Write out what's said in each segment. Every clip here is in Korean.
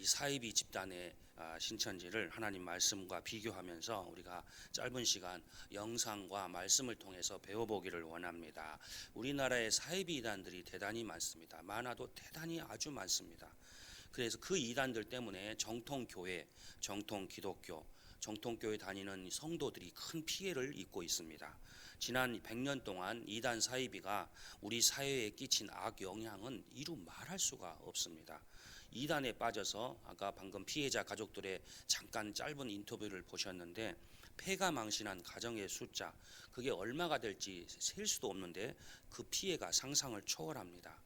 이 사이비 집단의 신천지를 하나님 말씀과 비교하면서 우리가 짧은 시간 영상과 말씀을 통해서 배워보기를 원합니다. 우리나라의 사이비 이단들이 대단히 많습니다. 많아도 대단히 아주 많습니다. 그래서 그 이단들 때문에 정통교회, 정통기독교, 정통교회 다니는 성도들이 큰 피해를 입고 있습니다. 지난 100년 동안 이단 사이비가 우리 사회에 끼친 악영향은 이루 말할 수가 없습니다. 이단에 빠져서 아까 방금 피해자 가족들의 잠깐 짧은 인터뷰를 보셨는데 폐가 망신한 가정의 숫자, 그게 얼마가 될지 셀 수도 없는데 그 피해가 상상을 초월합니다.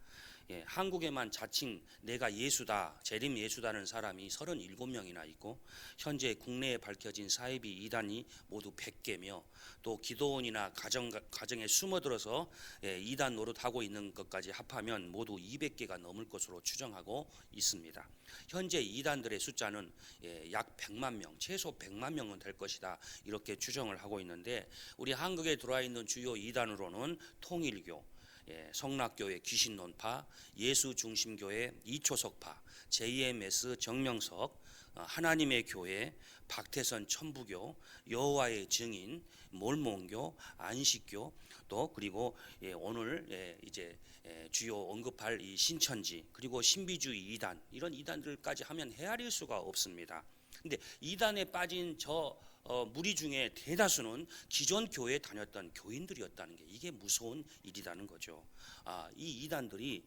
한국에만 자칭 내가 예수다, 재림 예수다는 사람이 37명이나 있고 현재 국내에 밝혀진 사이비 이단이 모두 100개며 또 기도원이나 가정에 숨어들어서 이단 노릇하고 있는 것까지 합하면 모두 200개가 넘을 것으로 추정하고 있습니다. 현재 이단들의 숫자는 약 100만 명, 최소 100만 명은 될 것이다 이렇게 추정을 하고 있는데 우리 한국에 들어와 있는 주요 이단으로는 통일교, 성락교회 귀신론파, 예수중심교회 이초석파, JMS 정명석, 하나님의 교회, 박태선 천부교, 여호와의 증인, 몰몬교, 안식교, 또 그리고 오늘 이제 주요 언급할 이 신천지, 그리고 신비주의 이단, 이런 이단들까지 하면 헤아릴 수가 없습니다. 근데 이단에 빠진 무리 중에 대다수는 기존 교회에 다녔던 교인들이었다는 게 이게 무서운 일이라는 거죠. 이 이단들이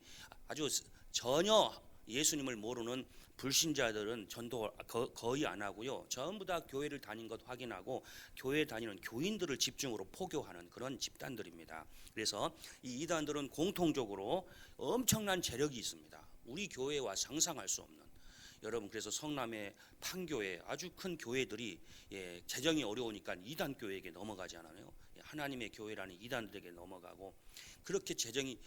아주 전혀 예수님을 모르는 불신자들은 전도 거의 안 하고요. 전부 다 교회를 다닌 것 확인하고 교회에 다니는 교인들을 집중으로 포교하는 그런 집단들입니다. 그래서 이 이단들은 공통적으로 엄청난 재력이 있습니다. 우리 교회와 상상할 수 없는. 여러분, 그래서 성남의 판교회 아주 큰 교회들이 재정이 어려우니까 이단 교회에게 넘어가지 않아요. 하나님의 교회라는 이단들에게 넘어가고 그렇게 재정이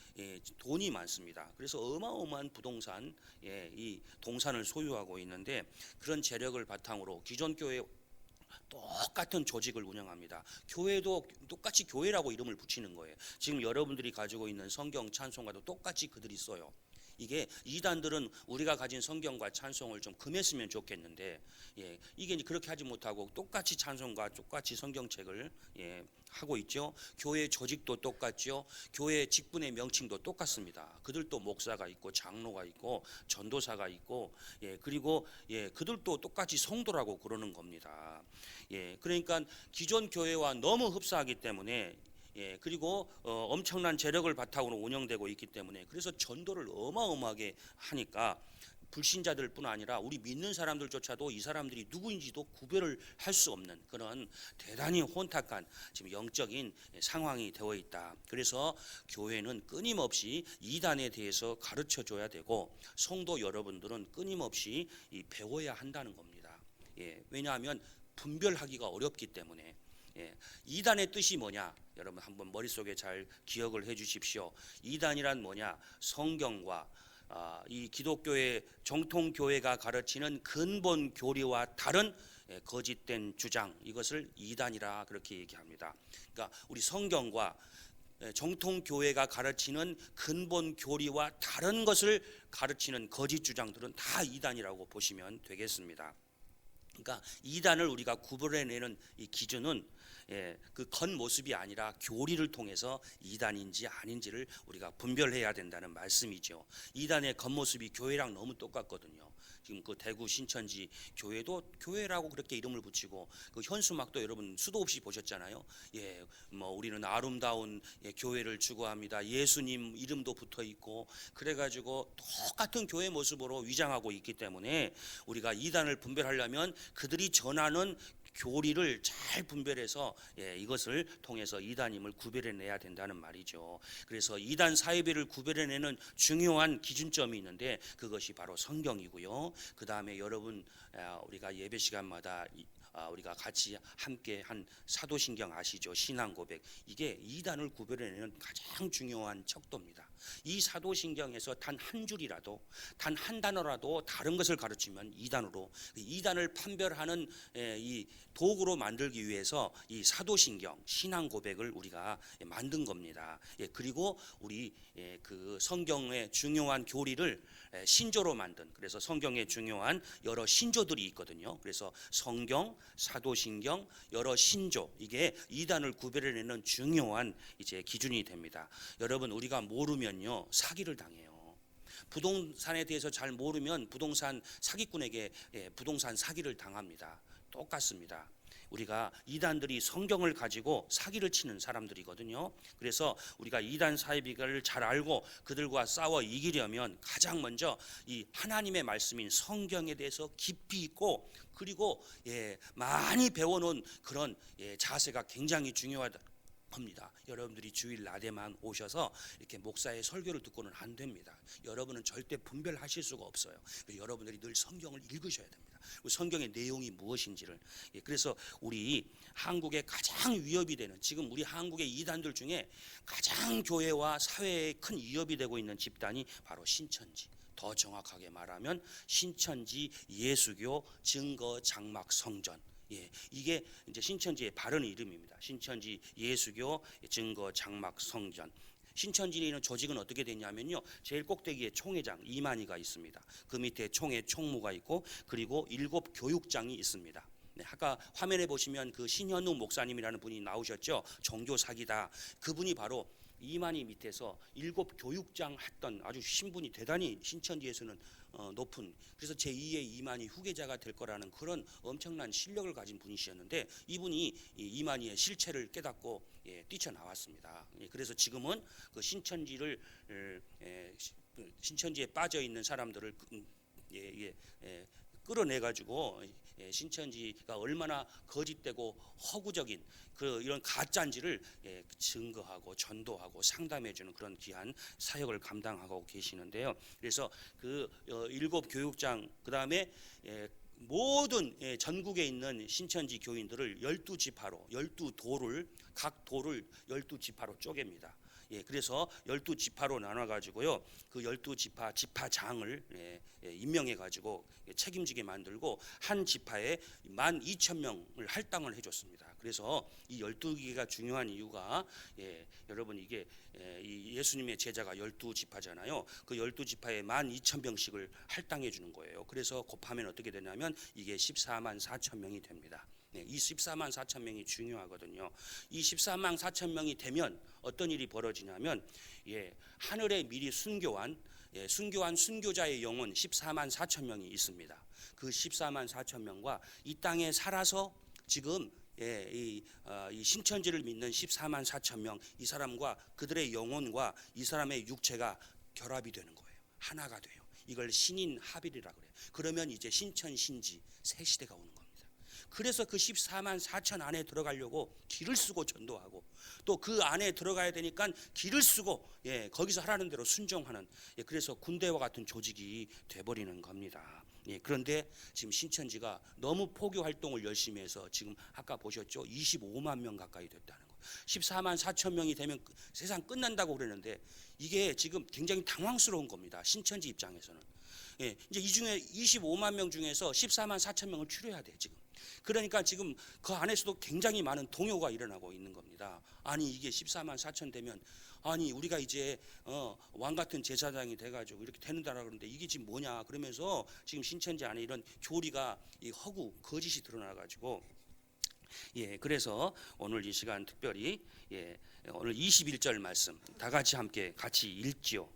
돈이 많습니다. 그래서 어마어마한 부동산, 이 동산을 소유하고 있는데 그런 재력을 바탕으로 기존 교회 똑같은 조직을 운영합니다. 교회도 똑같이 교회라고 이름을 붙이는 거예요. 지금 여러분들이 가지고 있는 성경 찬송가도 똑같이 그들이 써요. 이게 이단들은 우리가 가진 성경과 찬송을 좀 금했으면 좋겠는데 이게 그렇게 하지 못하고 똑같이 찬송과 똑같이 성경책을 하고 있죠. 교회 조직도 똑같죠. 교회 직분의 명칭도 똑같습니다. 그들도 목사가 있고 장로가 있고 전도사가 있고 그리고 그들도 똑같이 성도라고 그러는 겁니다. 그러니까 기존 교회와 너무 흡사하기 때문에 그리고 엄청난 재력을 바탕으로 운영되고 있기 때문에 그래서 전도를 어마어마하게 하니까 불신자들뿐 아니라 우리 믿는 사람들조차도 이 사람들이 누구인지도 구별을 할 수 없는 그런 대단히 혼탁한 지금 영적인 상황이 되어 있다. 그래서 교회는 끊임없이 이단에 대해서 가르쳐 줘야 되고 성도 여러분들은 끊임없이 배워야 한다는 겁니다. 왜냐하면 분별하기가 어렵기 때문에. 이단의 뜻이 뭐냐? 여러분 한번 머릿속에 잘 기억을 해 주십시오. 이단이란 뭐냐? 성경과 이 기독교의 정통교회가 가르치는 근본 교리와 다른 거짓된 주장, 이것을 이단이라 그렇게 얘기합니다. 그러니까 우리 성경과 정통교회가 가르치는 근본 교리와 다른 것을 가르치는 거짓 주장들은 다 이단이라고 보시면 되겠습니다. 그러니까 이단을 우리가 구별해내는 이 기준은 그 겉모습이 아니라 교리를 통해서 이단인지 아닌지를 우리가 분별해야 된다는 말씀이죠. 이단의 겉모습이 교회랑 너무 똑같거든요. 지금 그 대구 신천지 교회도 교회라고 그렇게 이름을 붙이고 그 현수막도 여러분 수도 없이 보셨잖아요. 우리는 아름다운 교회를 추구합니다. 예수님 이름도 붙어 있고 그래가지고 똑같은 교회 모습으로 위장하고 있기 때문에 우리가 이단을 분별하려면 그들이 전하는 교리를 잘 분별해서 이것을 통해서 이단임을 구별해내야 된다는 말이죠. 그래서 이단 사이비를 구별해내는 중요한 기준점이 있는데 그것이 바로 성경이고요. 그 다음에 여러분 우리가 예배 시간마다 우리가 같이 함께 한 사도신경 아시죠? 신앙 고백. 이게 이단을 구별해내는 가장 중요한 척도입니다. 이 사도신경에서 단 한 줄이라도, 단 한 단어라도 다른 것을 가르치면 이단으로, 이단을 판별하는 이 도구로 만들기 위해서 이 사도신경 신앙 고백을 우리가 만든 겁니다. 그리고 우리 그 성경의 중요한 교리를 신조로 만든, 그래서 성경에 중요한 여러 신조들이 있거든요. 그래서 성경, 사도신경, 여러 신조, 이게 이단을 구별해내는 중요한 이제 기준이 됩니다. 여러분, 우리가 모르면요 사기를 당해요. 부동산에 대해서 잘 모르면 부동산 사기꾼에게 부동산 사기를 당합니다. 똑같습니다. 우리가 이단들이 성경을 가지고 사기를 치는 사람들이거든요. 그래서 우리가 이단 사이비를 잘 알고 그들과 싸워 이기려면 가장 먼저 이 하나님의 말씀인 성경에 대해서 깊이 있고, 그리고 많이 배워놓은 그런 자세가 굉장히 중요하다 겁니다. 여러분들이 주일 낮에만 오셔서 이렇게 목사의 설교를 듣고는 안 됩니다. 여러분은 절대 분별하실 수가 없어요. 여러분들이 늘 성경을 읽으셔야 됩니다. 성경의 내용이 무엇인지를. 그래서 우리 한국에 가장 위협이 되는, 지금 우리 한국의 이단들 중에 가장 교회와 사회에 큰 위협이 되고 있는 집단이 바로 신천지, 더 정확하게 말하면 신천지 예수교 증거 장막 성전. 이게 이제 신천지의 바른 이름입니다. 신천지 예수교 증거 장막 성전. 신천지에 있는 조직은 어떻게 되냐면요, 제일 꼭대기에 총회장 이만희가 있습니다. 그 밑에 총회 총무가 있고, 그리고 7 교육장이 있습니다. 아까 화면에 보시면 그 신현우 목사님이라는 분이 나오셨죠. 종교 사기다. 그분이 바로 이만희 밑에서 7 교육장 했던 아주 신분이 대단히 신천지에서는 높은, 그래서 제2의 이만희 후계자가 될 거라는 그런 엄청난 실력을 가진 분이셨는데, 이분이 이만희의 실체를 깨닫고 뛰쳐나왔습니다. 그래서 지금은 그 신천지를 신천지에 빠져 있는 사람들을 끌어내 가지고 신천지가 얼마나 거짓되고 허구적인 이런 가짜인지를 증거하고 전도하고 상담해주는 그런 귀한 사역을 감당하고 계시는데요. 그래서 그 7 교육장, 그 다음에 모든 전국에 있는 신천지 교인들을 12지파로, 12도를, 각 도를 12지파로 쪼갭니다. 그래서 12지파로 나눠가지고요, 그 12지파 지파장을 임명해 가지고 책임지게 만들고, 한 지파에 12,000명을 할당을 해줬습니다. 그래서 이 12개가 중요한 이유가, 여러분 이게 예수님의 제자가 12지파잖아요. 그 12지파에 12,000명씩을 할당해 주는 거예요. 그래서 곱하면 어떻게 되냐면 이게 14만 4천 명이 됩니다. 이 14만 4천 명이 중요하거든요. 이 14만 4천 명이 되면 어떤 일이 벌어지냐면, 하늘에 미리 순교한 순교자의 영혼 14만 4천 명이 있습니다. 그 14만 4천 명과 이 땅에 살아서 지금 이 신천지를 믿는 14만 4천 명, 이 사람과 그들의 영혼과 이 사람의 육체가 결합이 되는 거예요. 하나가 돼요. 이걸 신인 합일이라고 그래요. 그러면 이제 신천 신지 새 시대가 오는 겁니다. 그래서 그 14만 4천 안에 들어가려고 길을 쓰고 전도하고, 또 그 안에 들어가야 되니까 길을 쓰고 거기서 하라는 대로 순종하는, 그래서 군대와 같은 조직이 돼버리는 겁니다. 그런데 지금 신천지가 너무 포교 활동을 열심히 해서 지금 아까 보셨죠? 25만 명 가까이 됐다는 거. 14만 4천 명이 되면 세상 끝난다고 그러는데, 이게 지금 굉장히 당황스러운 겁니다. 신천지 입장에서는. 이제 이 중에 25만 명 중에서 14만 4천 명을 추려야 돼 지금. 그러니까 지금 그 안에서도 굉장히 많은 동요가 일어나고 있는 겁니다. 아니 이게 14만 4천 되면, 아니 우리가 이제 왕 같은 제사장이 돼가지고 이렇게 되는다라 그러는데 이게 지금 뭐냐 그러면서 지금 신천지 안에 이런 교리가 이 허구 거짓이 드러나가지고, 그래서 오늘 이 시간 특별히 오늘 21절 말씀 다 같이 읽지요.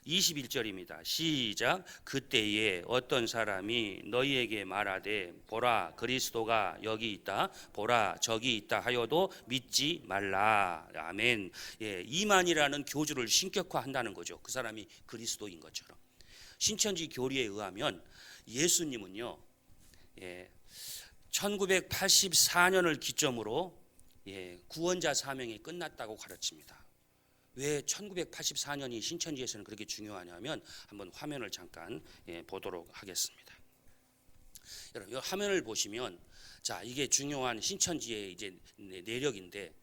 21절입니다. 시작. 그때에 어떤 사람이 너희에게 말하되 보라 그리스도가 여기 있다, 보라 저기 있다 하여도 믿지 말라. 아멘. 이만이라는 교주를 신격화한다는 거죠. 그 사람이 그리스도인 것처럼. 신천지 교리에 의하면 예수님은요, 1984년을 기점으로 구원자 사명이 끝났다고 가르칩니다. 왜 1984년이 신천지에서는 그렇게 중요하냐면, 한번 화면을 잠깐 보도록 하겠습니다. 여러분, 이 화면을 보시면, 자 이게 중요한 신천지의 이제 내력인데,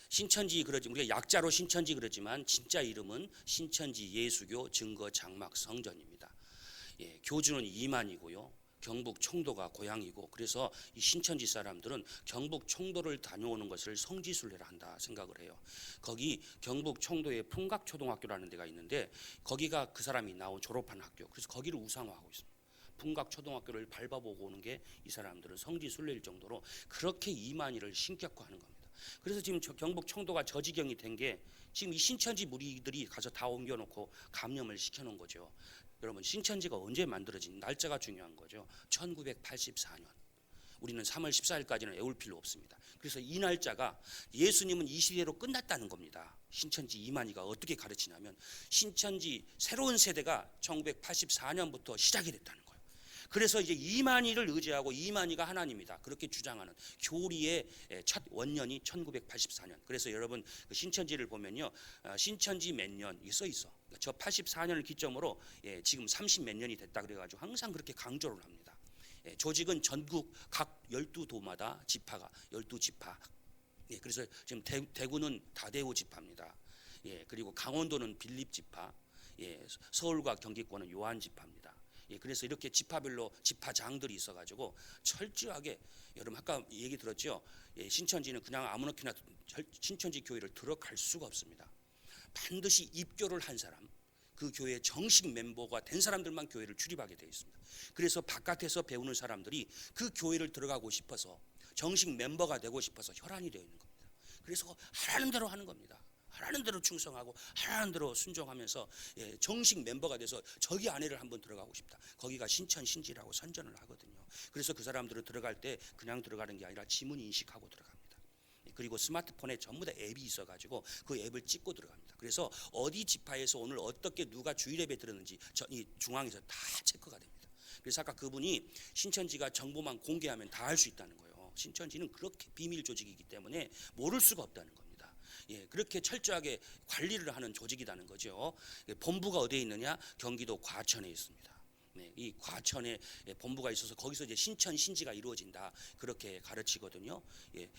신천지 그러지, 우리가 약자로 신천지 그러지만 진짜 이름은 신천지 예수교 증거 장막 성전입니다. 예, 교주는 이만이고요. 경북 청도가 고향이고, 그래서 이 신천지 사람들은 경북 청도를 다녀오는 것을 성지순례를 한다 생각을 해요. 거기 경북 청도에 풍각초등학교라는 데가 있는데 거기가 그 사람이 나온 졸업한 학교. 그래서 거기를 우상화하고 있습니다. 풍각초등학교를 밟아보고 오는 게 이 사람들은 성지순례일 정도로 그렇게 이만희를 신격화하는 겁니다. 그래서 지금 경북 청도가 저 지경이 된 게 지금 이 신천지 무리들이 가서 다 옮겨놓고 감염을 시켜놓은 거죠. 여러분, 신천지가 언제 만들어진 날짜가 중요한 거죠. 1984년. 우리는 3월 14일까지는 애울 필요 없습니다. 그래서 이 날짜가 예수님은 이 시대로 끝났다는 겁니다. 신천지 이만희가 어떻게 가르치냐면 신천지 새로운 세대가 1984년부터 시작이 됐다는 거예요. 그래서 이제 이만희를 의지하고 이만희가 하나님이다 그렇게 주장하는 교리의 첫 원년이 1984년. 그래서 여러분 그 신천지를 보면요, 신천지 몇 년 이게 써 있어. 저 84년을 기점으로 지금 30 몇 년이 됐다 그래가지고 항상 그렇게 강조를 합니다. 조직은 전국 각 12도마다 지파가 12지파. 그래서 지금 대구는 다대우 지파입니다. 그리고 강원도는 빌립 지파, 서울과 경기권은 요한 지파입니다. 그래서 이렇게 지파별로 지파장들이 있어가지고 철저하게, 여러분 아까 얘기 들었죠? 신천지는 그냥 아무렇게나 신천지 교회를 들어갈 수가 없습니다. 반드시 입교를 한 사람, 그 교회의 정식 멤버가 된 사람들만 교회를 출입하게 되어 있습니다. 그래서 바깥에서 배우는 사람들이 그 교회를 들어가고 싶어서 정식 멤버가 되고 싶어서 혈안이 되어 있는 겁니다. 그래서 하라는 대로 하는 겁니다. 하라는 대로 충성하고 하라는 대로 순종하면서 정식 멤버가 돼서 저기 안에를 한번 들어가고 싶다. 거기가 신천신지라고 선전을 하거든요. 그래서 그 사람들은 들어갈 때 그냥 들어가는 게 아니라 지문 인식하고 들어갑니다. 그리고 스마트폰에 전부 다 앱이 있어가지고 그 앱을 찍고 들어갑니다. 그래서 어디 지파에서 오늘 어떻게 누가 주일 예배 들었는지 이 중앙에서 다 체크가 됩니다. 그래서 아까 그분이 신천지가 정보만 공개하면 다 알 수 있다는 거예요. 신천지는 그렇게 비밀 조직이기 때문에 모를 수가 없다는 겁니다. 그렇게 철저하게 관리를 하는 조직이라는 거죠. 본부가 어디에 있느냐? 경기도 과천에 있습니다. 이 과천에 본부가 있어서 거기서 이제 신천 신지가 이루어진다 그렇게 가르치거든요.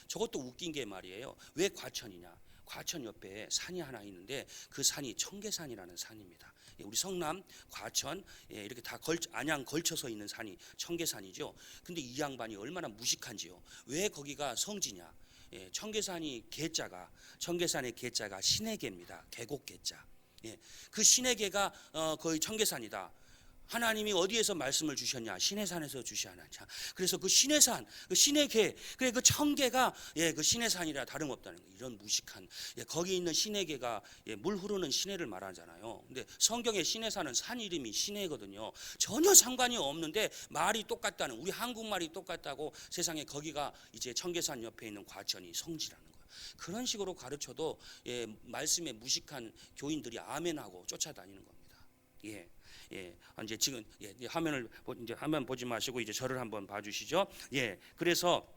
저것도 웃긴 게 말이에요. 왜 과천이냐? 과천 옆에 산이 하나 있는데 그 산이 청계산이라는 산입니다. 우리 성남, 과천 이렇게 다 안양 걸쳐서 있는 산이 청계산이죠. 근데 이 양반이 얼마나 무식한지요. 왜 거기가 성지냐? 청계산의 계자가 신해계입니다. 계곡계자. 그 신해계가 거의 청계산이다. 하나님이 어디에서 말씀을 주셨냐? 시내산에서 주시하냐? 그래서 그 시내산, 그 시내계, 그래 그 청계가 그 시내산이라 다름없다는 거예요. 이런 무식한, 거기 있는 시내계가 물 흐르는 시내를 말하잖아요. 근데 성경의 시내산은 산 이름이 시내거든요. 전혀 상관이 없는데 말이 똑같다는, 우리 한국말이 똑같다고 세상에 거기가 이제 청계산 옆에 있는 과천이 성지라는 거예요. 그런 식으로 가르쳐도 말씀에 무식한 교인들이 아멘하고 쫓아다니는 겁니다. 이제 지금 화면을 이제 화면 보지 마시고 이제 저를 한번 봐주시죠. 그래서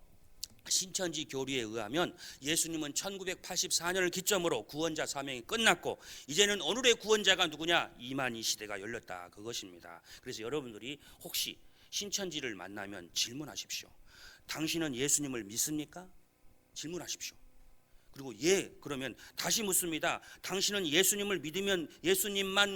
신천지 교리에 의하면 예수님은 1984년을 기점으로 구원자 사명이 끝났고 이제는 오늘의 구원자가 누구냐? 이만희 시대가 열렸다 그것입니다. 그래서 여러분들이 혹시 신천지를 만나면 질문하십시오. 당신은 예수님을 믿습니까? 질문하십시오. 그리고 그러면 다시 묻습니다. 당신은 예수님만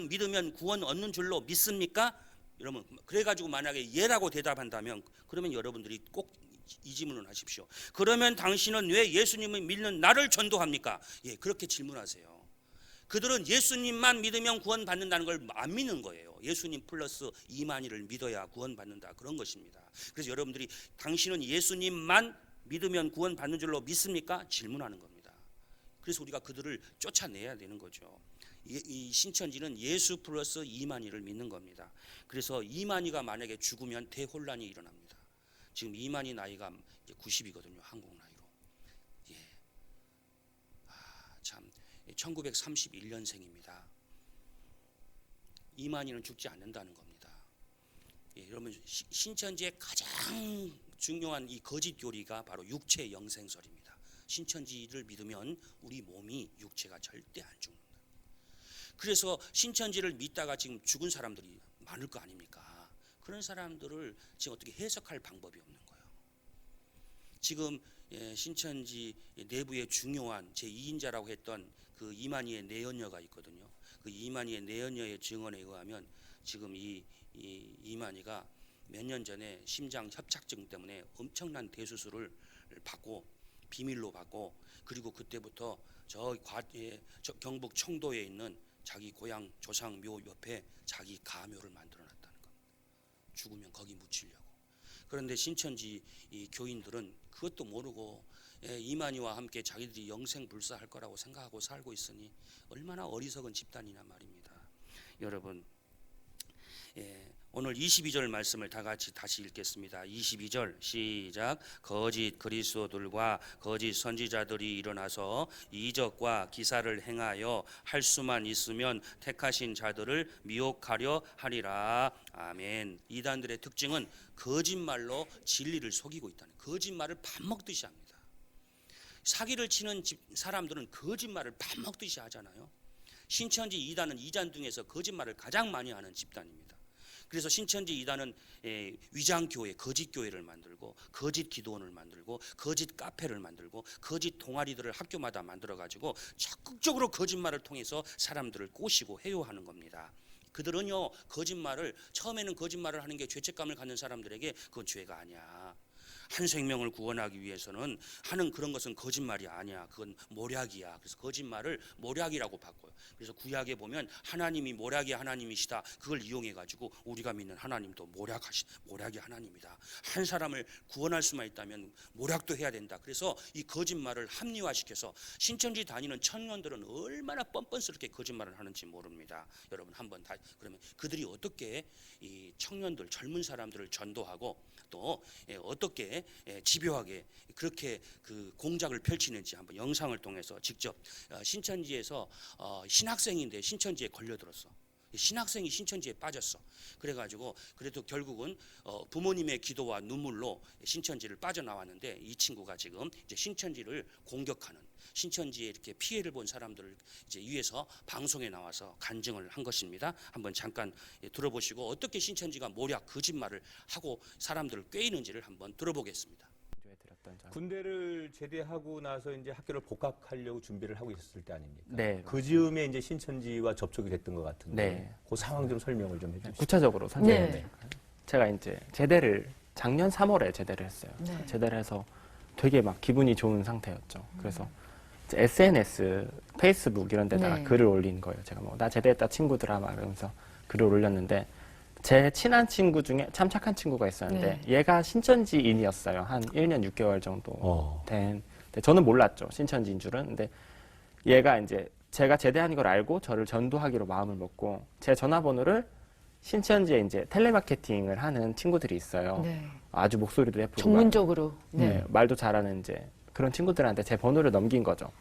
믿으면 구원 얻는 줄로 믿습니까? 여러분, 그래가지고 만약에 예라고 대답한다면 그러면 여러분들이 꼭 이 질문을 하십시오. 그러면 당신은 왜 예수님을 믿는 나를 전도합니까? 그렇게 질문하세요. 그들은 예수님만 믿으면 구원 받는다는 걸 안 믿는 거예요. 예수님 플러스 이만희를 믿어야 구원 받는다 그런 것입니다. 그래서 여러분들이 당신은 예수님만 믿으면 구원 받는 줄로 믿습니까? 질문하는 겁니다. 그래서 우리가 그들을 쫓아내야 되는 거죠. 이 신천지는 예수 플러스 이만희를 믿는 겁니다. 그래서 이만희가 만약에 죽으면 대혼란이 일어납니다. 지금 이만희 나이가 이제 90이거든요. 한국 나이로. 참 1931년생입니다. 이만희는 죽지 않는다는 겁니다. 여러분 신천지의 가장 중요한 이 거짓 교리가 바로 육체 영생설입니다. 신천지를 믿으면 우리 몸이 육체가 절대 안 죽는다. 그래서 신천지를 믿다가 지금 죽은 사람들이 많을 거 아닙니까? 그런 사람들을 지금 어떻게 해석할 방법이 없는 거예요. 지금 신천지 내부의 중요한 제2인자라고 했던 그 이만희의 내연녀가 있거든요. 그 이만희의 내연녀의 증언에 의하면 지금 이 이만희가 몇 년 전에 심장 협착증 때문에 엄청난 대수술을 받고 비밀로 받고 그리고 그때부터 저 경북 청도에 있는 자기 고향 조상묘 옆에 자기 가묘를 만들어놨다는 겁니다. 죽으면 거기 묻히려고. 그런데 신천지 이 교인들은 그것도 모르고 이만희와 함께 자기들이 영생불사할 거라고 생각하고 살고 있으니 얼마나 어리석은 집단이냐 말입니다. 여러분, 오늘 22절 말씀을 다 같이 다시 읽겠습니다. 22절 시작. 거짓 그리스도들과 거짓 선지자들이 일어나서 이적과 기사를 행하여 할 수만 있으면 택하신 자들을 미혹하려 하리라. 아멘. 이단들의 특징은 거짓말로 진리를 속이고 있다는, 거짓말을 밥 먹듯이 합니다. 사기를 치는 사람들은 거짓말을 밥 먹듯이 하잖아요. 신천지 이단은 이단중에서 거짓말을 가장 많이 하는 집단입니다. 그래서 신천지 이단은 위장교회, 거짓교회를 만들고 거짓 기도원을 만들고 거짓 카페를 만들고 거짓 동아리들을 학교마다 만들어가지고 적극적으로 거짓말을 통해서 사람들을 꼬시고 해요하는 겁니다. 그들은요, 거짓말을, 처음에는 거짓말을 하는 게 죄책감을 갖는 사람들에게 그건 죄가 아니야. 한 생명을 구원하기 위해서는 하는 그런 것은 거짓말이 아니야. 그건 모략이야. 그래서 거짓말을 모략이라고 바꿔요. 그래서 구약에 보면 하나님이 모략의 하나님이시다. 그걸 이용해 가지고 우리가 믿는 하나님도 모략의 하나님이다. 한 사람을 구원할 수만 있다면 모략도 해야 된다. 그래서 이 거짓말을 합리화시켜서 신천지 다니는 청년들은 얼마나 뻔뻔스럽게 거짓말을 하는지 모릅니다. 여러분 한번 다, 그러면 그들이 어떻게 이 청년들, 젊은 사람들을 전도하고 또 어떻게 집요하게 그렇게 그 공작을 펼치는지 한번 영상을 통해서 직접, 신천지에서 신학생인데 신천지에 걸려들었어. 신학생이 신천지에 빠졌어. 그래가지고 그래도 결국은 부모님의 기도와 눈물로 신천지를 빠져나왔는데, 이 친구가 지금 이제 신천지를 공격하는, 신천지에 이렇게 피해를 본 사람들을 이제 위해서 방송에 나와서 간증을 한 것입니다. 한번 잠깐 들어보시고 어떻게 신천지가 모략 거짓말을 하고 사람들을 꿰이는지를 한번 들어보겠습니다. 군대를 제대하고 나서 이제 학교를 복학하려고 준비를 하고 있었을 때 아닙니까? 네. 그 즈음에 이제 신천지와 접촉이 됐던 것 같은데, 네. 그 상황 좀 설명을 좀 해주시죠. 구체적으로 선생님. 네. 제가 이제 제대를 작년 3월에 제대를 했어요. 네. 제대를 해서 되게 막 기분이 좋은 상태였죠. 그래서 이제 SNS, 페이스북 이런 데다가 네. 글을 올린 거예요. 제가 뭐 나 제대했다 친구들아 막 이러면서 글을 올렸는데, 제 친한 친구 중에 참 착한 친구가 있었는데 얘가 신천지인이었어요. 한 1년 6개월 정도 된. 근데 저는 몰랐죠. 신천지인 줄은. 근데 얘가 이제 제가 제대한 걸 알고 저를 전도하기로 마음을 먹고 제 전화번호를 신천지에 이제 텔레마케팅을 하는 친구들이 있어요. 네. 아주 목소리도 예쁘고 전문적으로. 네, 말도 잘하는 이제 그런 친구들한테 제 번호를 넘긴 거죠.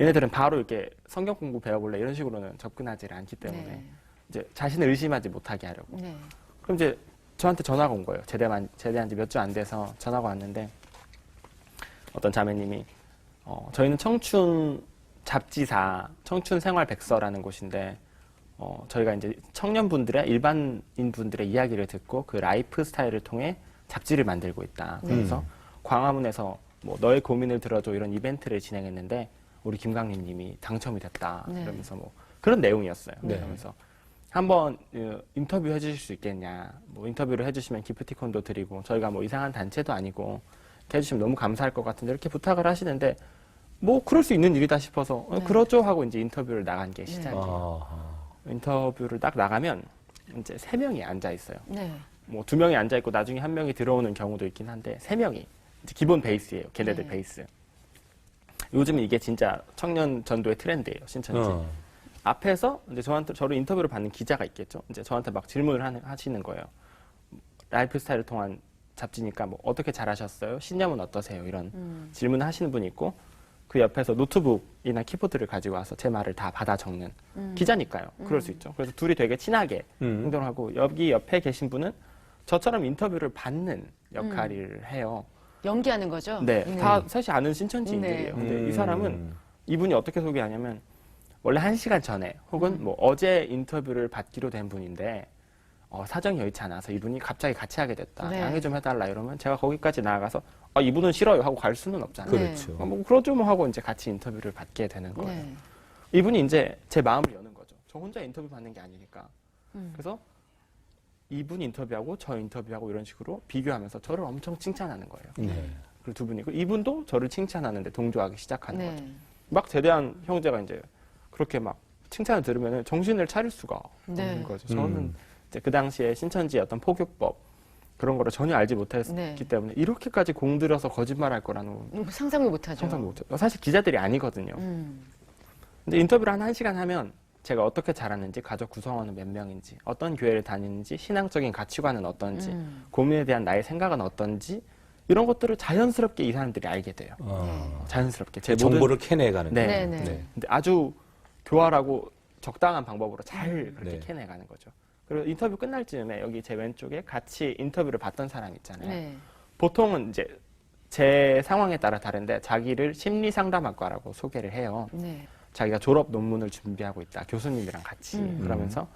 얘네들은 바로 이렇게 성경 공부 배워볼래 이런 식으로는 접근하지 않기 때문에 네. 이제 자신을 의심하지 못하게 하려고. 네. 그럼 이제 저한테 전화가 온 거예요. 제대한 지 몇 주 안 돼서 전화가 왔는데, 어떤 자매님이 저희는 청춘 잡지사 청춘생활백서라는 곳인데, 저희가 이제 청년분들의, 일반인분들의 이야기를 듣고 그 라이프 스타일을 통해 잡지를 만들고 있다. 그래서 광화문에서 뭐 너의 고민을 들어줘 이런 이벤트를 진행했는데 우리 김강림 님이 당첨이 됐다. 네. 그러면서 뭐 그런 내용이었어요. 네. 그러면서 한번 인터뷰 해주실 수 있겠냐. 뭐 인터뷰를 해주시면 기프티콘도 드리고, 저희가 뭐 이상한 단체도 아니고 이렇게 해주시면 너무 감사할 것 같은데 이렇게 부탁을 하시는데, 뭐 그럴 수 있는 일이다 싶어서 네. 그렇죠 하고 이제 인터뷰를 나간 게 시작이에요. 인터뷰를 딱 나가면 이제 3명이 앉아 있어요. 네. 뭐 2명이 앉아 있고 나중에 1명이 들어오는 경우도 있긴 한데 3명이 이제 기본 베이스예요. 걔네들 네. 베이스. 요즘 이게 진짜 청년 전도의 트렌드예요. 신천지. 앞에서 이제 저를 인터뷰를 받는 기자가 있겠죠. 이제 저한테 막 질문을 하시는 거예요. 라이프 스타일을 통한 잡지니까 뭐 어떻게 잘하셨어요? 신념은 어떠세요? 이런 질문을 하시는 분이 있고, 그 옆에서 노트북이나 키보드를 가지고 와서 제 말을 다 받아 적는 기자니까요. 그럴 수 있죠. 그래서 둘이 되게 친하게 행동을 하고, 여기 옆에 계신 분은 저처럼 인터뷰를 받는 역할을 해요. 연기하는 거죠? 네, 다 사실 아는 신천지인들이에요. 근데 이 사람은, 이분이 어떻게 소개하냐면, 원래 1시간 전에 혹은 뭐 어제 인터뷰를 받기로 된 분인데 사정이 여의치 않아서 이분이 갑자기 같이 하게 됐다. 네. 양해 좀 해달라 이러면 제가 거기까지 나아가서 이분은 싫어요 하고 갈 수는 없잖아요. 네. 그렇죠. 뭐 그러죠 뭐 하고 이제 같이 인터뷰를 받게 되는 거예요. 네. 이분이 이제 제 마음을 여는 거죠. 저 혼자 인터뷰 받는 게 아니니까. 그래서 이분 인터뷰하고 저 인터뷰하고 이런 식으로 비교하면서 저를 엄청 칭찬하는 거예요. 네. 그리고 두 분이 이분도 저를 칭찬하는데 동조하기 시작하는 네. 거죠. 막 제대한 형제가 이제 그렇게 막 칭찬을 들으면 정신을 차릴 수가 네. 없는 거죠. 저는 이제 그 당시에 신천지의 어떤 포교법 그런 거를 전혀 알지 못했기 네. 때문에 이렇게까지 공들여서 거짓말할 거라는 상상을 못하죠. 상상 못해요. 사실 기자들이 아니거든요. 음. 근데 인터뷰를 한 1시간 하면 제가 어떻게 자랐는지, 가족 구성원은 몇 명인지, 어떤 교회를 다니는지, 신앙적인 가치관은 어떤지, 고민에 대한 나의 생각은 어떤지 이런 것들을 자연스럽게 이 사람들이 알게 돼요. 자연스럽게 제 정보를 캐내가는 네. 네, 네. 근데 아주 교활하고 적당한 방법으로 잘 그렇게 네. 캐내가는 거죠. 그리고 인터뷰 끝날 즈음에 여기 제 왼쪽에 같이 인터뷰를 받던 사람 있잖아요. 네. 보통은 이제 제 상황에 따라 다른데 자기를 심리상담학과라고 소개를 해요. 네. 자기가 졸업 논문을 준비하고 있다. 교수님이랑 같이. 그러면서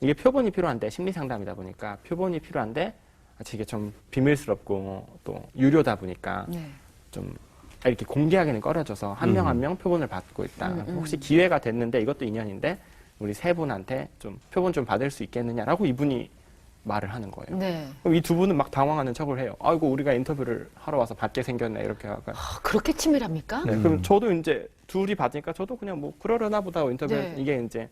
이게 표본이 필요한데 심리상담이다 보니까 표본이 필요한데 이게 좀 비밀스럽고 또 유료다 보니까 네. 좀 이렇게 공개하기는 꺼려져서 한 명 한 명 표본을 받고 있다. 혹시 기회가 됐는데 이것도 인연인데 우리 세 분한테 좀 표본 좀 받을 수 있겠느냐라고 이분이 말을 하는 거예요. 네. 그럼 이 두 분은 막 당황하는 척을 해요. 아이고 우리가 인터뷰를 하러 와서 받게 생겼네 이렇게 하고. 그렇게 치밀합니까? 네, 그럼 저도 이제 둘이 받으니까 저도 그냥 뭐 그러려나 보다 하고 인터뷰 네. 이게 이제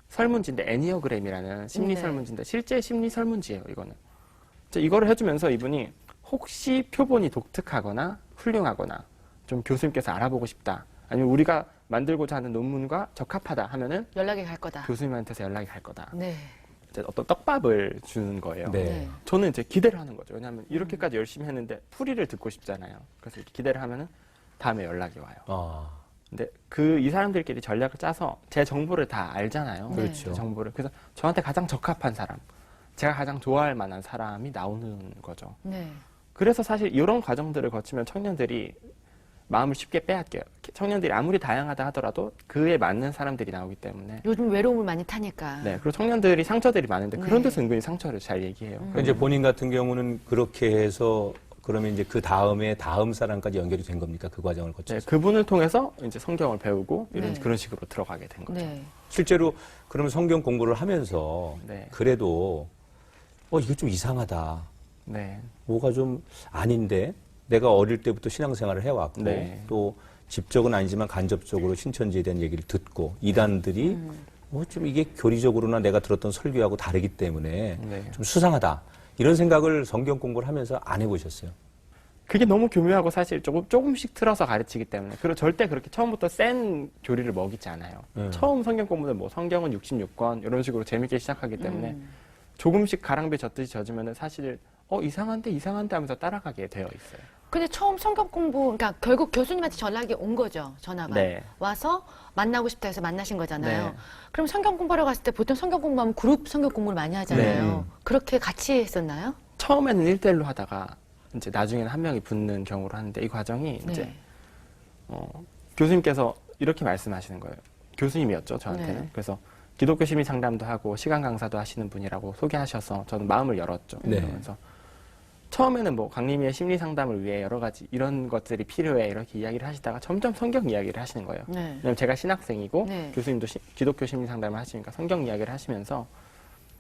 설문지인데 애니어그램이라는 심리 네. 설문지인데 실제 심리 설문지예요 이거는. 이제 이거를 해주면서 이분이 혹시 표본이 독특하거나 훌륭하거나 좀 교수님께서 알아보고 싶다 아니면 우리가 만들고자 하는 논문과 적합하다 하면은 연락이 갈 거다. 교수님한테서 연락이 갈 거다. 네. 이제 어떤 떡밥을 주는 거예요. 네. 네. 저는 이제 기대를 하는 거죠. 왜냐하면 이렇게까지 열심히 했는데 풀이를 듣고 싶잖아요. 그래서 이렇게 기대를 하면은 다음에 연락이 와요. 아, 근데 이 사람들끼리 전략을 짜서 제 정보를 다 알잖아요. 네. 그렇죠. 제 정보를. 그래서 저한테 가장 적합한 사람, 제가 가장 좋아할 만한 사람이 나오는 거죠. 네. 그래서 사실 이런 과정들을 거치면 청년들이 마음을 쉽게 빼앗겨요. 청년들이 아무리 다양하다 하더라도 그에 맞는 사람들이 나오기 때문에. 요즘 외로움을 많이 타니까. 네. 그리고 청년들이 상처들이 많은데 그런 네. 데서 은근히 상처를 잘 얘기해요. 그러니까 이제 본인 같은 경우는 그렇게 해서 그러면 이제 그 다음에 다음 사람까지 연결이 된 겁니까? 그 과정을 네, 거쳐서. 그분을 통해서 이제 성경을 배우고 이런 네. 그런 식으로 들어가게 된 거죠. 네. 실제로 그러면 성경 공부를 하면서 네. 그래도 이거 좀 이상하다. 네. 뭐가 좀 아닌데 내가 어릴 때부터 신앙생활을 해왔고 네. 또 직접은 아니지만 간접적으로 신천지에 대한 얘기를 듣고 이단들이 좀 이게 교리적으로나 내가 들었던 설교하고 다르기 때문에 네. 좀 수상하다. 이런 생각을 성경 공부를 하면서 안 해보셨어요? 그게 너무 교묘하고 사실 조금씩 틀어서 가르치기 때문에 그리고 절대 그렇게 처음부터 센 교리를 먹이지 않아요. 처음 성경 공부는 뭐 성경은 66권 이런 식으로 재밌게 시작하기 때문에 조금씩 가랑비 젓듯이 젖으면 사실 이상한데 하면서 따라가게 되어 있어요. 근데 처음 성경 공부, 그러니까 결국 교수님한테 전화기 온 거죠. 전화가. 네. 와서 만나고 싶다 해서 만나신 거잖아요. 네. 그럼 성경 공부하러 갔을 때 보통 성경 공부하면 그룹 성경 공부를 많이 하잖아요. 그렇게 같이 했었나요? 처음에는 1대1로 하다가 이제 나중에는 한 명이 붙는 경우로 하는데 이 과정이 이제 네. 교수님께서 이렇게 말씀하시는 거예요. 교수님이었죠, 저한테는. 네. 그래서 기독교 심리 상담도 하고 시간 강사도 하시는 분이라고 소개하셔서 저는 마음을 열었죠. 네. 그러면서 처음에는 뭐 강림이의 심리 상담을 위해 여러 가지 이런 것들이 필요해 이렇게 이야기를 하시다가 점점 성경 이야기를 하시는 거예요. 네. 왜냐면 제가 신학생이고 네. 교수님도 기독교 심리 상담을 하시니까 성경 이야기를 하시면서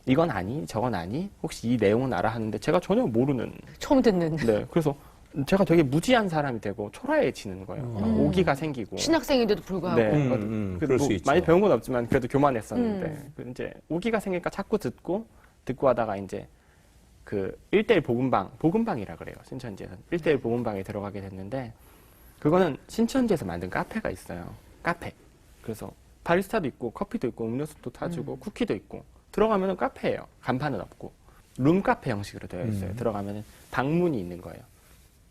이건 아니, 저건 아니, 혹시 이 내용은 알아 하는데 제가 전혀 모르는. 처음 듣는. 네, 그래서 제가 되게 무지한 사람이 되고 초라해지는 거예요. 막 오기가 생기고. 신학생인데도 불구하고. 네, 그럴 수 뭐 있죠. 많이 배운 건 없지만 그래도 교만했었는데 그 이제 오기가 생기니까 자꾸 듣고 하다가 이제 그 1대1 복음방이라 그래요. 신천지에서 1대1 복음방에 들어가게 됐는데 그거는 신천지에서 만든 카페가 있어요. 카페. 그래서 바리스타도 있고 커피도 있고 음료수도 타주고 쿠키도 있고 들어가면은 카페예요. 간판은 없고 룸카페 형식으로 되어 있어요. 들어가면은 방문이 있는 거예요.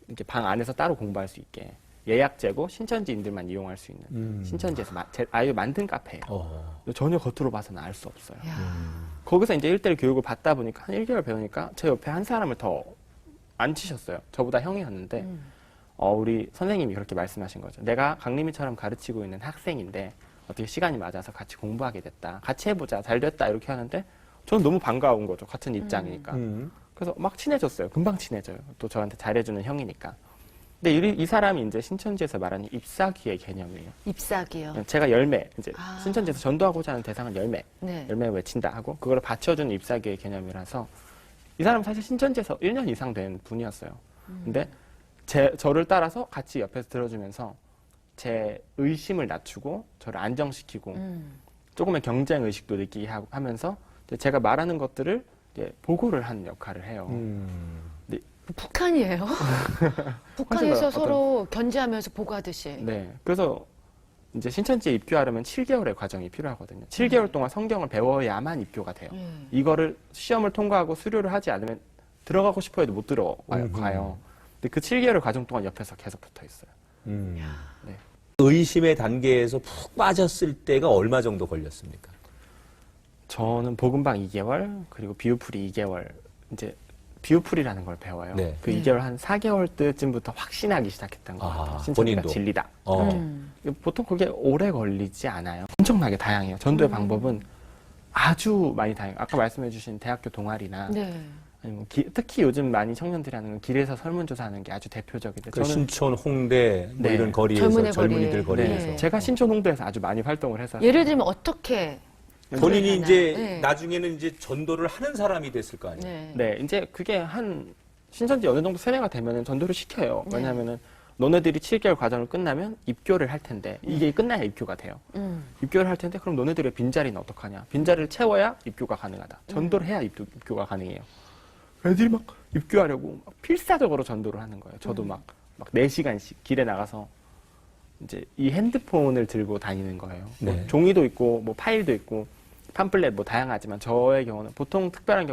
이렇게 방 안에서 따로 공부할 수 있게 예약제고 신천지인들만 이용할 수 있는 신천지에서 아예 만든 카페예요. 전혀 겉으로 봐서는 알 수 없어요. 야. 거기서 이제 1대1 교육을 받다 보니까 한 1개월 배우니까 제 옆에 한 사람을 더 앉히셨어요. 저보다 형이었는데 우리 선생님이 그렇게 말씀하신 거죠. 내가 강림이처럼 가르치고 있는 학생인데 어떻게 시간이 맞아서 같이 공부하게 됐다. 같이 해보자. 잘 됐다. 이렇게 하는데 저는 너무 반가운 거죠. 같은 입장이니까. 그래서 막 친해졌어요. 금방 친해져요. 또 저한테 잘해주는 형이니까. 근데 이 사람이 이제 신천지에서 말하는 잎사귀의 개념이에요. 잎사귀요. 제가 열매, 이제 아. 신천지에서 전도하고자 하는 대상은 열매. 네. 열매 외친다 하고, 그걸 받쳐주는 잎사귀의 개념이라서, 이 사람은 사실 신천지에서 1년 이상 된 분이었어요. 근데 저를 따라서 같이 옆에서 들어주면서 제 의심을 낮추고, 저를 안정시키고, 조금의 경쟁 의식도 느끼게 하면서, 제가 말하는 것들을 이제 보고를 하는 역할을 해요. 북한이에요. 북한에서 어떤- 서로 견제하면서 보고하듯이. 네. 그래서 이제 신천지에 입교하려면 7개월의 과정이 필요하거든요. 7개월 동안 성경을 배워야만 입교가 돼요. 이거를 시험을 통과하고 수료를 하지 않으면 들어가고 싶어 해도 못 들어가요. 근데 그 7개월 과정 동안 옆에서 계속 붙어 있어요. 네. 의심의 단계에서 푹 빠졌을 때가 얼마 정도 걸렸습니까? 저는 복음방 2개월, 그리고 비유풀이 2개월, 이제 비유풀이라는 걸 배워요. 네. 그 2개월 한 4개월 때쯤부터 확신하기 시작했던 것 같아요. 신천지가 본인도. 진리다. 음. 보통 그게 오래 걸리지 않아요. 엄청나게 다양해요. 전도의 방법은 아주 많이 다양해요. 아까 말씀해주신 대학교 동아리나 네. 아니면 특히 요즘 많이 청년들이 하는 건 길에서 설문조사하는 게 아주 대표적인데 그 신촌, 홍대 뭐 네. 이런 거리에서 젊은이 젊은이들 거리. 거리에서 네. 제가 신촌 홍대에서 아주 많이 활동을 해서 예를 들면 어떻게 본인이 하나? 이제 네. 나중에는 이제 전도를 하는 사람이 됐을 거 아니에요. 네. 네, 이제 그게 한 신천지 어느 정도 세뇌가 되면은 전도를 시켜요. 네. 왜냐하면은 너네들이 7개월 과정을 끝나면 입교를 할 텐데 이게 끝나야 입교가 돼요. 입교를 할 텐데 그럼 너네들의 빈자리는 어떡하냐? 빈자리를 채워야 입교가 가능하다. 전도를 해야 입교가 가능해요. 애들이 막 입교하려고 막 필사적으로 전도를 하는 거예요. 저도 막 4시간씩 길에 나가서 이제 이 핸드폰을 들고 다니는 거예요. 뭐 네. 종이도 있고 뭐 파일도 있고 팜플렛 뭐 다양하지만 저의 경우는 보통 특별한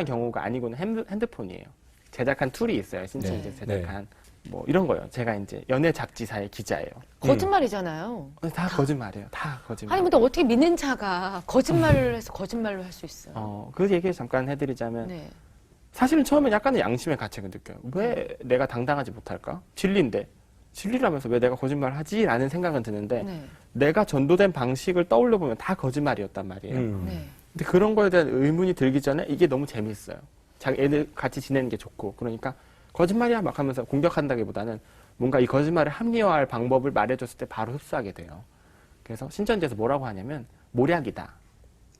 경우가 아니고는 핸드폰이에요. 제작한 툴이 있어요. 신천지에서 네. 제작한 뭐 이런 거요. 제가 이제 연예 잡지사의 기자예요. 거짓말이잖아요. 다 거짓말이에요. 다 거짓말. 아니 근데 어떻게 믿는 자가 거짓말을 해서 거짓말로 할 수 있어요? 그 얘기를 잠깐 해드리자면 네. 사실은 처음엔 약간의 양심의 가책을 느껴요. 왜 내가 당당하지 못할까? 진리인데 진리라면서 왜 내가 거짓말을 하지? 라는 생각은 드는데 네. 내가 전도된 방식을 떠올려 보면 다 거짓말이었단 말이에요. 네. 근데 그런 거에 대한 의문이 들기 전에 이게 너무 재밌어요. 애들 같이 지내는 게 좋고 그러니까 거짓말이야 막 하면서 공격한다기보다는 뭔가 이 거짓말을 합리화할 방법을 말해줬을 때 바로 흡수하게 돼요. 그래서 신천지에서 뭐라고 하냐면 모략이다.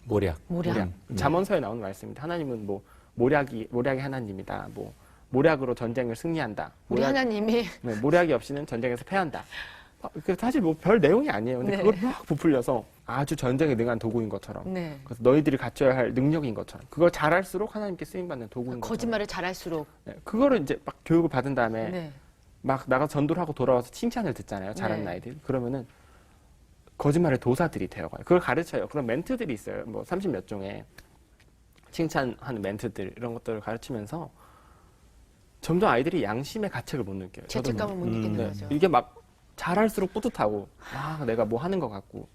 모략. 모략. 잠언서에 나오는 말씀입니다. 하나님은 뭐 모략이 하나님이다. 뭐 모략으로 전쟁을 승리한다. 우리 하나님이 네, 모략이 없이는 전쟁에서 패한다. 사실 뭐 별 내용이 아니에요. 근데 네. 그걸 막 부풀려서 아주 전쟁에 능한 도구인 것처럼. 네. 그래서 너희들이 갖춰야 할 능력인 것처럼. 그걸 잘할수록 하나님께 쓰임받는 도구인 것처럼. 거짓말을 잘할수록 네, 그거를 이제 막 교육을 받은 다음에 네. 막 나가 전도를 하고 돌아와서 칭찬을 듣잖아요. 잘하는 네. 아이들. 그러면은 거짓말의 도사들이 되어가요. 그걸 가르쳐요. 그런 멘트들이 있어요. 뭐 30몇 종의 칭찬하는 멘트들 이런 것들을 가르치면서 점점 아이들이 양심의 가책을 못 느껴요. 저도 죄책감을 못 느끼는 네, 거죠. 이게 막 잘할수록 뿌듯하고 내가 뭐 하는 것 같고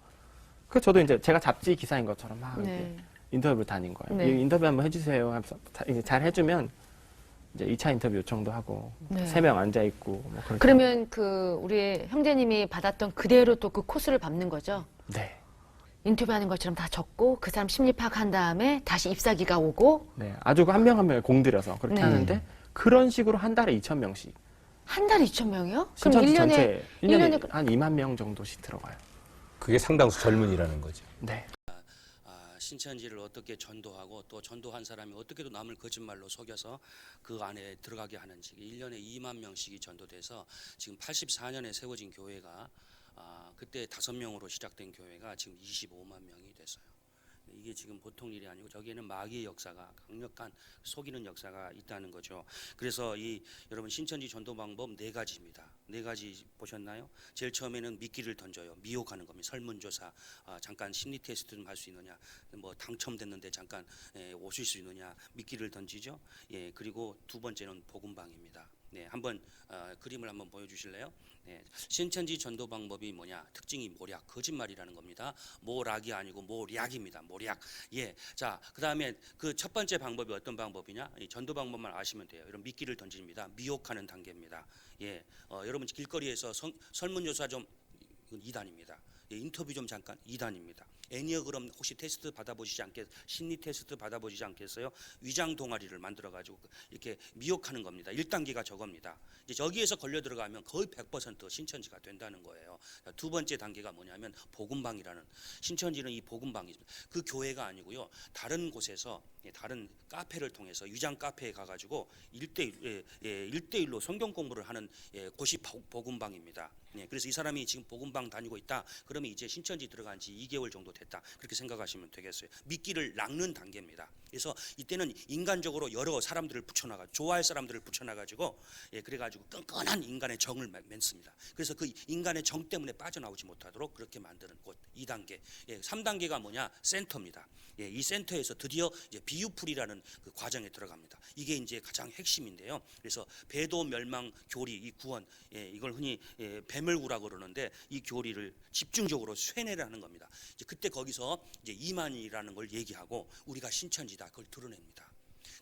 그 저도 이제 제가 잡지 기사인 것처럼 막 이렇게 네. 인터뷰를 다닌 거예요. 네. 이 인터뷰 한번 해주세요 하면서 이제 잘 해주면 이제 2차 인터뷰 요청도 하고 네. 3명 앉아 있고 뭐 그렇게. 그러면 그 우리 형제님이 받았던 그대로 또 그 코스를 밟는 거죠? 네. 인터뷰하는 것처럼 다 적고 그 사람 심리 파악한 다음에 다시 ip사기가 오고 네, 아주 한 명 한 명을 공들여서 그렇게 네. 하는데 그런 식으로 한 달에 2,000명씩 한 달에 2,000명이요? 그럼 신천지 1년에 전체 1년에 1년에 한 2만 명 정도씩 들어가요. 그게 상당수 젊은이라는 거죠. 네. 신천지를 어떻게 전도하고 또 전도한 사람이 어떻게 또 남을 거짓말로 속여서 그 안에 들어가게 하는지 1년에 2만 명씩이 전도돼서 지금 84년에 세워진 교회가 그때 5명으로 시작된 교회가 지금 25만 명이 됐어요. 이게 지금 보통 일이 아니고 저기에는 마귀의 역사가 강력한 속이는 역사가 있다는 거죠. 그래서 여러분 신천지 전도 방법 4가지입니다. 4가지 보셨나요? 제일 처음에는 미끼를 던져요. 미혹하는 겁니다. 설문조사, 잠깐 심리 테스트 좀 할 수 있느냐, 뭐 당첨됐는데 잠깐 오실 수 있느냐, 미끼를 던지죠. 예, 그리고 2번째는 복음방입니다. 네, 한번 그림을 한번 보여주실래요? 네, 신천지 전도 방법이 뭐냐? 특징이 모략, 거짓말이라는 겁니다. 모락이 아니고 모략입니다. 모략. 예, 자, 그 다음에 그 첫 번째 방법이 어떤 방법이냐? 이 전도 방법만 아시면 돼요. 이런 미끼를 던집니다. 미혹하는 단계입니다. 예, 여러분 길거리에서 설문조사 좀 이건 2단입니다. 예, 인터뷰 좀 잠깐 2단입니다. 애니어그램 혹시 테스트 받아보시지 않겠, 심리 테스트 받아보시지 않겠어요? 위장 동아리를 만들어 가지고 이렇게 미혹하는 겁니다. 1단계가 저겁니다. 이제 저기에서 걸려 들어가면 거의 100% 신천지가 된다는 거예요. 두 번째 단계가 뭐냐면 복음방이라는, 신천지는 이 복음방입니다. 그 교회가 아니고요, 다른 곳에서 다른 카페를 통해서 위장 카페에 가가지고 1대1로 성경 공부를 하는 곳이 복음방입니다. 그래서 이 사람이 지금 복음방 다니고 있다. 그러면 이제 신천지 들어간 지 2개월 정도 됐다. 그렇게 생각하시면 되겠어요. 미끼를 낚는 단계입니다. 그래서 이때는 인간적으로 여러 사람들을 붙여나가, 좋아할 사람들을 붙여나가지고 그래가지고 끈끈한 인간의 정을 맺습니다. 그래서 그 인간의 정 때문에 빠져나오지 못하도록 그렇게 만드는 곳 2단계. 3단계가 뭐냐? 센터입니다. 이 센터에서 드디어 이제 비유풀이라는 그 과정에 들어갑니다. 이게 이제 가장 핵심인데요. 그래서 배도 멸망 교리, 이 구원, 이걸 흔히 배멸구라고 그러는데, 이 교리를 집중적으로 쇠뇌라는 겁니다. 이제 그때 거기서 이제 이만이라는 걸 얘기하고 우리가 신천지다 그걸 드러냅니다.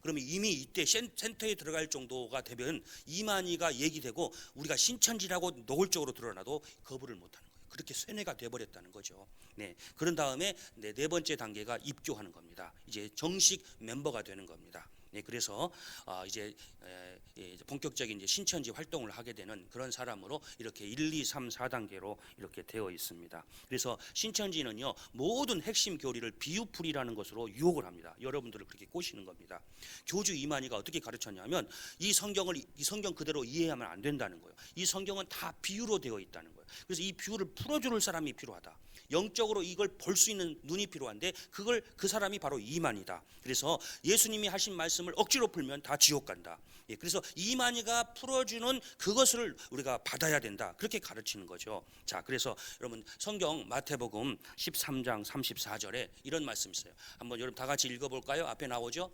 그러면 이미 이때 센터에 들어갈 정도가 되면 이만희가 얘기되고 우리가 신천지라고 노골적으로 드러나도 거부를 못하는 거예요. 그렇게 쇠뇌가 돼버렸다는 거죠. 그런 다음에 네 번째 단계가 입교하는 겁니다. 이제 정식 멤버가 되는 겁니다. 그래서 이제 본격적인 이제 신천지 활동을 하게 되는 그런 사람으로 이렇게 1, 2, 3, 4단계로 이렇게 되어 있습니다. 그래서 신천지는요, 모든 핵심 교리를 비유풀이라는 것으로 유혹을 합니다. 여러분들을 그렇게 꼬시는 겁니다. 교주 이만희가 어떻게 가르쳤냐면 이 성경 그대로 이해하면 안 된다는 거예요. 이 성경은 다 비유로 되어 있다는 거예요. 그래서 이 비유를 풀어줄 사람이 필요하다. 영적으로 이걸 볼 수 있는 눈이 필요한데 그 사람이 바로 이만희다. 그래서 예수님이 하신 말씀을 억지로 풀면 다 지옥 간다. 그래서 이만희가 풀어주는 그것을 우리가 받아야 된다. 그렇게 가르치는 거죠. 자, 그래서 여러분 성경 마태복음 13장 34절에 이런 말씀이 있어요. 한번 여러분 다 같이 읽어볼까요? 앞에 나오죠?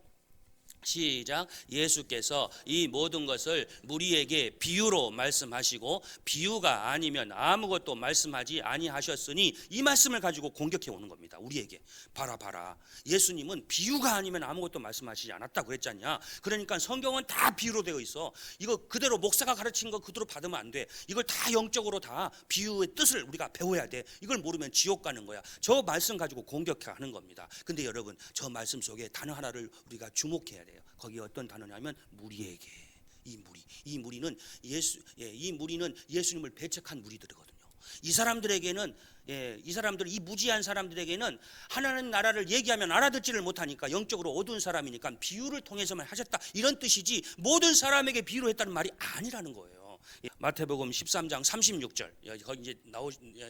시작. 예수께서 이 모든 것을 무리에게 비유로 말씀하시고 비유가 아니면 아무것도 말씀하지 아니하셨으니, 이 말씀을 가지고 공격해 오는 겁니다. 우리에게 봐라 예수님은 비유가 아니면 아무것도 말씀하시지 않았다고 그랬잖냐. 그러니까 성경은 다 비유로 되어 있어. 이거 그대로 목사가 가르친 거 그대로 받으면 안 돼. 이걸 다 영적으로 다 비유의 뜻을 우리가 배워야 돼. 이걸 모르면 지옥 가는 거야. 저 말씀 가지고 공격하는 겁니다. 근데 여러분, 저 말씀 속에 단어 하나를 우리가 주목해야 돼요. 거기 어떤 단어냐면 무리에게. 이 무리는 예수님을 배척한 무리들이거든요. 이 사람들에게는 이 무지한 사람들에게는 하나님 나라를 얘기하면 알아듣지를 못하니까 영적으로 어두운 사람이니까 비유를 통해서만 하셨다, 이런 뜻이지 모든 사람에게 비유로 했다는 말이 아니라는 거예요. 마태복음 13장 36절, 거기 이제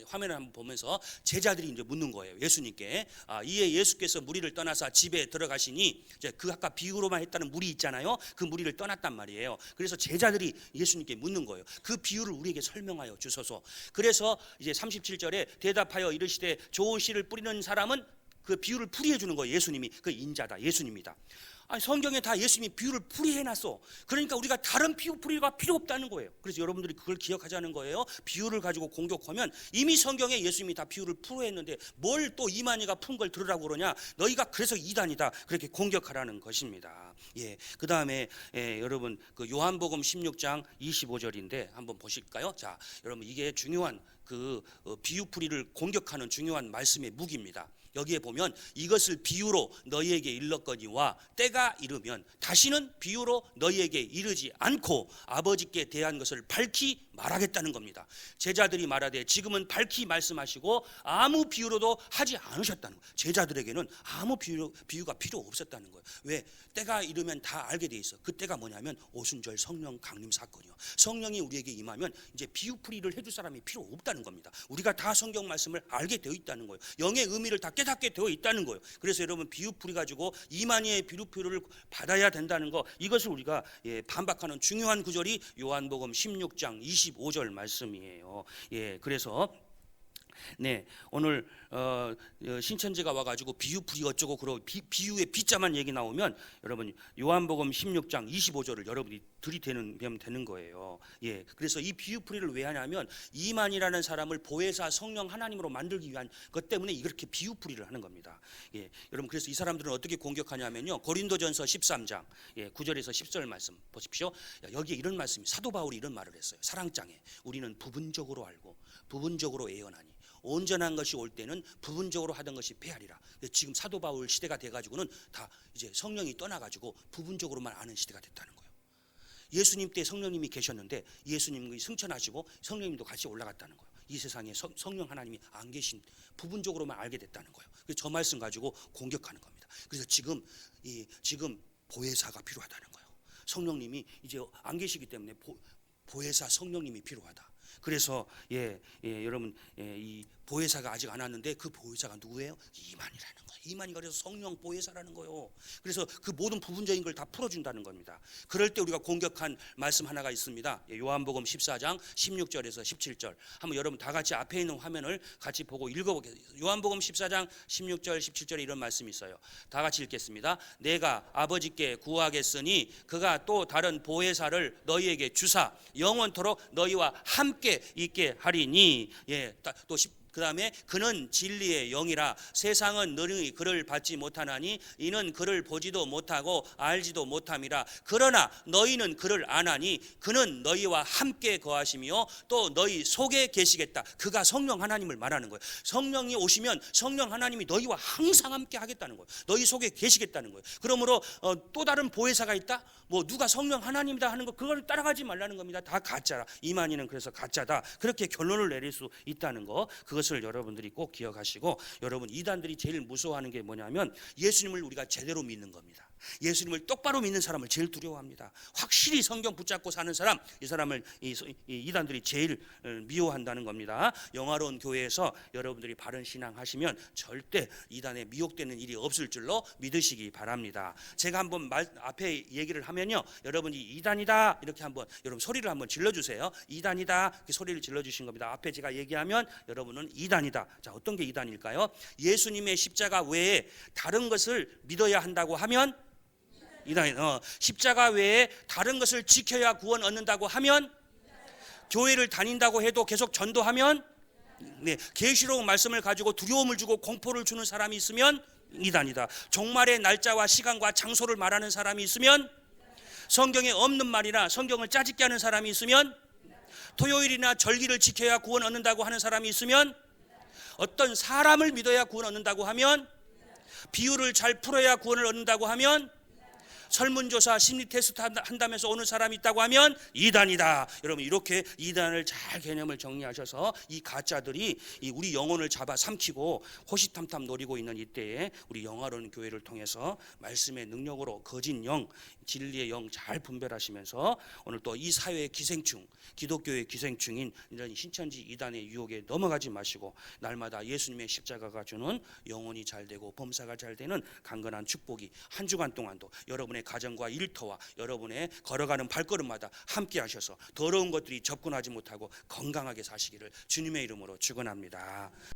화면을 한번 보면서 제자들이 이제 묻는 거예요. 예수님께. 이에 예수께서 무리를 떠나서 집에 들어가시니, 이제 그 아까 비유로만 했다는 무리 있잖아요. 그 무리를 떠났단 말이에요. 그래서 제자들이 예수님께 묻는 거예요. 그 비유를 우리에게 설명하여 주소서. 그래서 이제 37절에 대답하여 이르시되 좋은 씨를 뿌리는 사람은 그 비유를 풀이해 주는 거예요. 예수님이 그 인자다, 예수님이다. 성경에 다 예수님이 비유를 풀이해놨어. 그러니까 우리가 다른 비유풀이가 필요 없다는 거예요. 그래서 여러분들이 그걸 기억하자는 거예요. 비유를 가지고 공격하면 이미 성경에 예수님이 다 비유를 풀어했는데 뭘 또 이만희가 푼 걸 들으라고 그러냐. 너희가 그래서 이단이다, 그렇게 공격하라는 것입니다. 그 다음에 여러분 그 요한복음 16장 25절인데 한번 보실까요? 자, 여러분 이게 중요한 그 비유풀이를 공격하는 중요한 말씀의 무기입니다. 여기에 보면 이것을 비유로 너희에게 일렀거니와 때가 이르면 다시는 비유로 너희에게 이르지 않고 아버지께 대한 것을 밝히 말하겠다는 겁니다. 제자들이 말하되 지금은 밝히 말씀하시고 아무 비유로도 하지 않으셨다는 거예요. 제자들에게는 아무 비유가 필요 없었다는 거예요. 왜? 때가 이르면 다 알게 돼 있어. 그 때가 뭐냐면 오순절 성령 강림 사건이요. 성령이 우리에게 임하면 이제 비유풀이를 해줄 사람이 필요 없다는 겁니다. 우리가 다 성경 말씀을 알게 되어 있다는 거예요. 영의 의미를 다 깨닫게 되어 있다는 거예요. 그래서 여러분 비유풀이 가지고 이만희의 비유풀이를 받아야 된다는 거, 이것을 우리가 반박하는 중요한 구절이 요한복음 16장 25절 말씀이에요. 그래서 오늘 신천지가 와가지고 비유풀이 어쩌고 그러고 비유의 비자만 얘기 나오면 여러분 요한복음 16장 25절을 여러분이 들이대면 되는 거예요. 그래서 이 비유풀이를 왜 하냐면 이만이라는 사람을 보혜사 성령 하나님으로 만들기 위한 것 때문에 이렇게 비유풀이를 하는 겁니다. 여러분 그래서 이 사람들은 어떻게 공격하냐면요, 고린도전서 13장 9절에서 10절 말씀 보십시오. 여기에 이런 말씀이, 사도 바울이 이런 말을 했어요. 사랑장에 우리는 부분적으로 알고 부분적으로 예언하니 온전한 것이 올 때는 부분적으로 하던 것이 패하리라. 지금 사도 바울 시대가 돼가지고는 다 이제 성령이 떠나가지고 부분적으로만 아는 시대가 됐다는 거예요. 예수님 때 성령님이 계셨는데 예수님이 승천하시고 성령님도 같이 올라갔다는 거예요. 이 세상에 성령 하나님이 안 계신 부분적으로만 알게 됐다는 거예요. 그래서 저 말씀 가지고 공격하는 겁니다. 그래서 지금 보혜사가 필요하다는 거예요. 성령님이 이제 안 계시기 때문에 보혜사 성령님이 필요하다. 그래서 여러분 이 보혜사가 아직 안 왔는데 그 보혜사가 누구예요? 이만이라는 거예요. 이만이가 그래서 성령 보혜사라는 거예요. 그래서 그 모든 부분적인 걸 다 풀어준다는 겁니다. 그럴 때 우리가 공격한 말씀 하나가 있습니다. 요한복음 14장 16절에서 17절 한번 여러분 다 같이 앞에 있는 화면을 같이 보고 읽어보겠습니다. 요한복음 14장 16절 17절에 이런 말씀이 있어요. 다 같이 읽겠습니다. 내가 아버지께 구하겠으니 그가 또 다른 보혜사를 너희에게 주사 영원토록 너희와 함께 있게 하리니. 또 그 다음에 그는 진리의 영이라 세상은 너희 그를 받지 못하나니 이는 그를 보지도 못하고 알지도 못함이라. 그러나 너희는 그를 아나니 그는 너희와 함께 거하시며 또 너희 속에 계시겠다. 그가 성령 하나님을 말하는 거예요. 성령이 오시면 성령 하나님이 너희와 항상 함께 하겠다는 거예요. 너희 속에 계시겠다는 거예요. 그러므로 또 다른 보혜사가 있다? 뭐 누가 성령 하나님이다 하는 거 그걸 따라가지 말라는 겁니다. 다 가짜라. 이만희는 그래서 가짜다. 그렇게 결론을 내릴 수 있다는 거, 그것을 여러분들이 꼭 기억하시고, 여러분 이단들이 제일 무서워하는 게 뭐냐면 예수님을 우리가 제대로 믿는 겁니다. 예수님을 똑바로 믿는 사람을 제일 두려워합니다. 확실히 성경 붙잡고 사는 사람, 이 사람을 이단들이 제일 미워한다는 겁니다. 영화로운 교회에서 여러분들이 바른 신앙 하시면 절대 이단에 미혹되는 일이 없을 줄로 믿으시기 바랍니다. 제가 한번 앞에 얘기를 하면요, 여러분이 이단이다 이렇게 한번 여러분 소리를 한번 질러주세요. 이단이다 그 소리를 질러주신 겁니다. 앞에 제가 얘기하면 여러분은 이단이다. 자, 어떤 게 이단일까요? 예수님의 십자가 외에 다른 것을 믿어야 한다고 하면 이단. 십자가 외에 다른 것을 지켜야 구원 얻는다고 하면, 교회를 다닌다고 해도 계속 전도하면, 계시록 말씀을 가지고 두려움을 주고 공포를 주는 사람이 있으면 이단이다. 종말의 날짜와 시간과 장소를 말하는 사람이 있으면, 성경에 없는 말이나 성경을 짜집게 하는 사람이 있으면, 토요일이나 절기를 지켜야 구원 얻는다고 하는 사람이 있으면, 어떤 사람을 믿어야 구원 얻는다고 하면, 비유를 잘 풀어야 구원을 얻는다고 하면, 설문조사 심리 테스트 한다면서 오는 사람이 있다고 하면 이단이다. 여러분 이렇게 이단을 잘 개념을 정리하셔서 이 가짜들이 우리 영혼을 잡아 삼키고 호시탐탐 노리고 있는 이때에 우리 영화로운 교회를 통해서 말씀의 능력으로 거짓 영, 진리의 영 잘 분별하시면서 오늘 또 이 사회의 기생충, 기독교의 기생충인 이런 신천지 이단의 유혹에 넘어가지 마시고 날마다 예수님의 십자가가 주는 영혼이 잘 되고 범사가 잘 되는 강건한 축복이 한 주간 동안도 여러분의 가정과 일터와 여러분의 걸어가는 발걸음마다 함께 하셔서 더러운 것들이 접근하지 못하고 건강하게 사시기를 주님의 이름으로 축원합니다.